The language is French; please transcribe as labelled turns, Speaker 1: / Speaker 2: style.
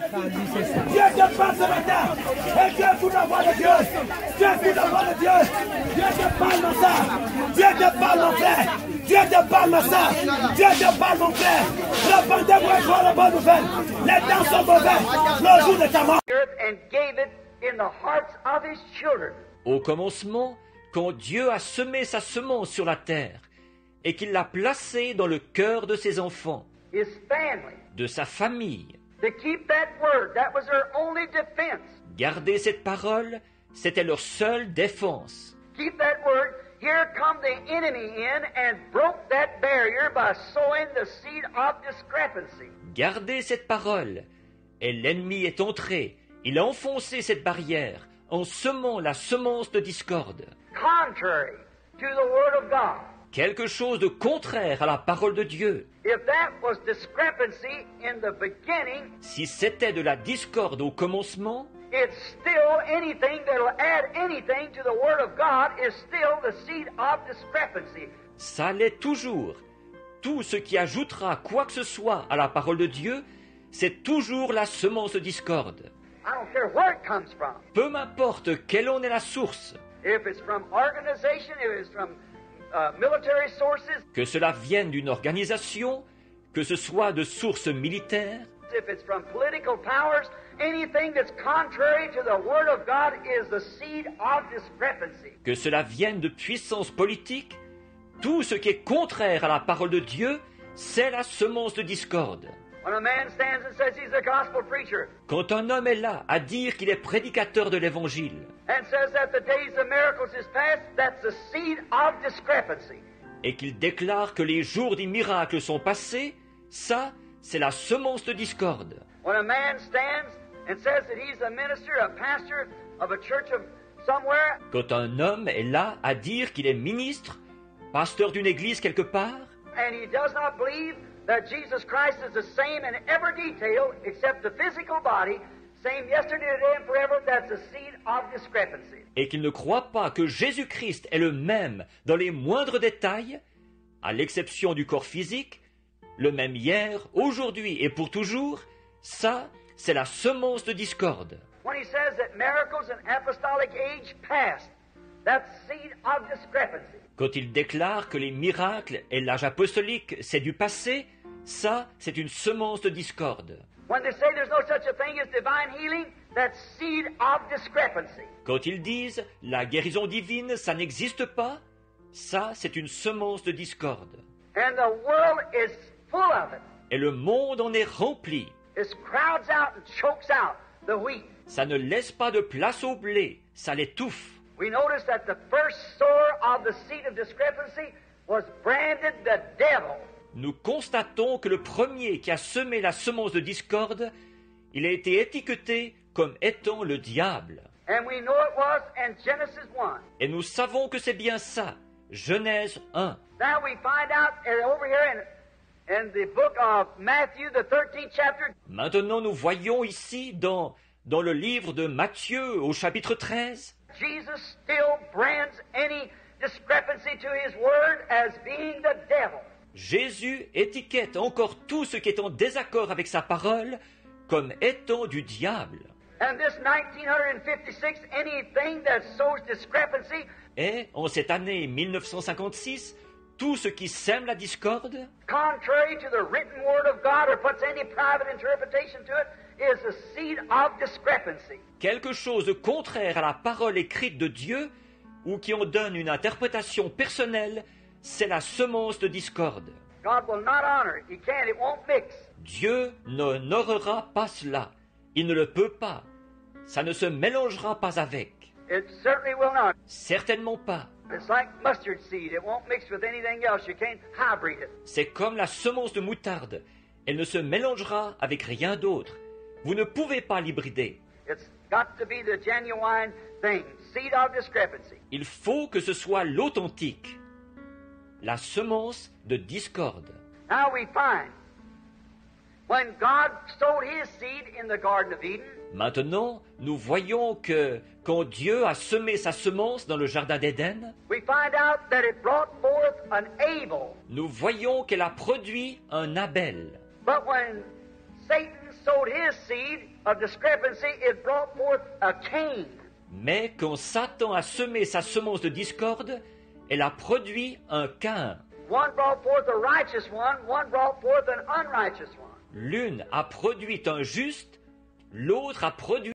Speaker 1: Dieu te parle ce matin. Et Dieu écoute la voix de Dieu. Dieu écoute la voix de Dieu. Dieu te parle, ma soeur. Dieu te parle, mon frère. Dieu te parle, ma soeur. Dieu te parle, mon frère. Répandez-moi et crois la bonne nouvelle. Les temps sont mauvais. Le jour de ta mort.
Speaker 2: Au commencement, quand Dieu a semé sa semence sur la terre et qu'il l'a placée dans le cœur de ses enfants, de sa famille, garder cette parole, c'était leur seule défense.
Speaker 3: Here come the enemy in and broke that barrier by sowing the seed of discrepancy.
Speaker 2: Gardez cette parole. Et l'ennemi est entré. Il a enfoncé cette barrière en semant la semence de discorde.
Speaker 3: Contrary to the word of God.
Speaker 2: Quelque chose de contraire à la parole de Dieu.
Speaker 3: If that was discrepancy in the beginning,
Speaker 2: si c'était de la discorde au commencement,
Speaker 3: it's still anything that'll add anything to the Word of God is still the seed of discrepancy.
Speaker 2: Ça l'est toujours. Tout ce qui ajoutera quoi que ce soit à la parole de Dieu, c'est toujours la semence de discorde.
Speaker 3: I don't care where it comes from.
Speaker 2: Peu m'importe quelle en est la source.
Speaker 3: If it's from organization, if it's from military sources,
Speaker 2: que cela vienne d'une organisation, que ce soit de sources militaires,
Speaker 3: if it's from political powers, anything that's contrary to the word of God is the seed of discrepancy.
Speaker 2: Que cela vienne de puissances politiques, tout ce qui est contraire à la parole de Dieu, c'est la semence de discorde.
Speaker 3: When a man stands and says he's a gospel preacher,
Speaker 2: quand un homme est là à dire qu'il est prédicateur de l'Évangile,
Speaker 3: and says that the days of miracles is past, that's the seed of discrepancy.
Speaker 2: Et qu'il déclare que les jours des miracles sont passés, ça, c'est la semence de discorde.
Speaker 3: When a man stands and says that he's a minister, a pastor of a church of somewhere,
Speaker 2: quand un homme est là à dire qu'il est ministre, pasteur d'une église quelque part,
Speaker 3: and he does not believe that Jesus Christ is the same in every detail except the physical body, same yesterday, today, and forever, that's a seed of discrepancy.
Speaker 2: Et qu'il ne croit pas que Jésus-Christ est le même dans les moindres détails, à l'exception du corps physique, le même hier, aujourd'hui et pour toujours, ça, c'est la semence de discorde.
Speaker 3: When he says that miracles in apostolic age past, that's seed of discrepancy.
Speaker 2: Quand il déclare que les miracles et l'âge apostolique, c'est du passé, ça, c'est une semence de discorde.
Speaker 3: When they say there's no such a thing as divine healing, that's seed of discrepancy.
Speaker 2: Quand ils disent la guérison divine, ça n'existe pas, ça, c'est une semence de discorde.
Speaker 3: And the world is full of it.
Speaker 2: Et le monde en est rempli.
Speaker 3: It crowds out and chokes out the wheat.
Speaker 2: Ça ne laisse pas de place au blé, ça l'étouffe.
Speaker 3: We notice that the first sower of the seed of discrepancy was branded the devil.
Speaker 2: Nous constatons que le premier qui a semé la semence de discorde, il a été étiqueté comme étant le diable.
Speaker 3: And we know it was in Genesis 1.
Speaker 2: Et nous savons que c'est bien ça, Genèse 1.
Speaker 3: Now we find out over here in the book of Matthew, the 13th chapter.
Speaker 2: Maintenant nous voyons ici dans le livre de Matthieu au chapitre 13,
Speaker 3: Jesus still brands any discrepancy to his word as being the devil.
Speaker 2: Jésus étiquette encore tout ce qui est en désaccord avec sa parole comme étant du diable.
Speaker 3: And this 1956, anything that sows discrepancy,
Speaker 2: Et en cette année 1956, tout ce qui sème la discorde,
Speaker 3: contrary to the written word of God or puts any private interpretation to it, is the seed of discrepancy.
Speaker 2: quelque chose de contraire à la parole écrite de Dieu ou qui en donne une interprétation personnelle, c'est la semence de discorde.
Speaker 3: God will not honor it. He can't. It won't mix.
Speaker 2: Dieu n'honorera pas cela. Il ne le peut pas. Ça ne se mélangera pas avec.
Speaker 3: It certainly will not.
Speaker 2: Certainement pas.
Speaker 3: It's like mustard seed. It won't mix with anything else. You can't hybrid it.
Speaker 2: C'est comme la semence de moutarde. Elle ne se mélangera avec rien d'autre. Vous ne pouvez pas l'hybrider.
Speaker 3: It's got to be the genuine thing. Seed of discrepancy.
Speaker 2: Il faut que ce soit l'authentique. La semence de discorde.
Speaker 3: Now we find when God sowed his seed in the Garden of Eden,
Speaker 2: Maintenant, nous voyons que quand Dieu a semé sa semence dans le jardin d'Éden,
Speaker 3: we find out that it brought forth an Abel.
Speaker 2: nous voyons qu'elle a produit un Abel.
Speaker 3: But when Satan sowed his seed of discrepancy, it brought forth a Cain.
Speaker 2: Mais quand Satan a semé sa semence de discorde, elle a produit un Caïn.
Speaker 3: One brought forth a righteous one brought forth an unrighteous one.
Speaker 2: L'une a produit un juste, l'autre a produit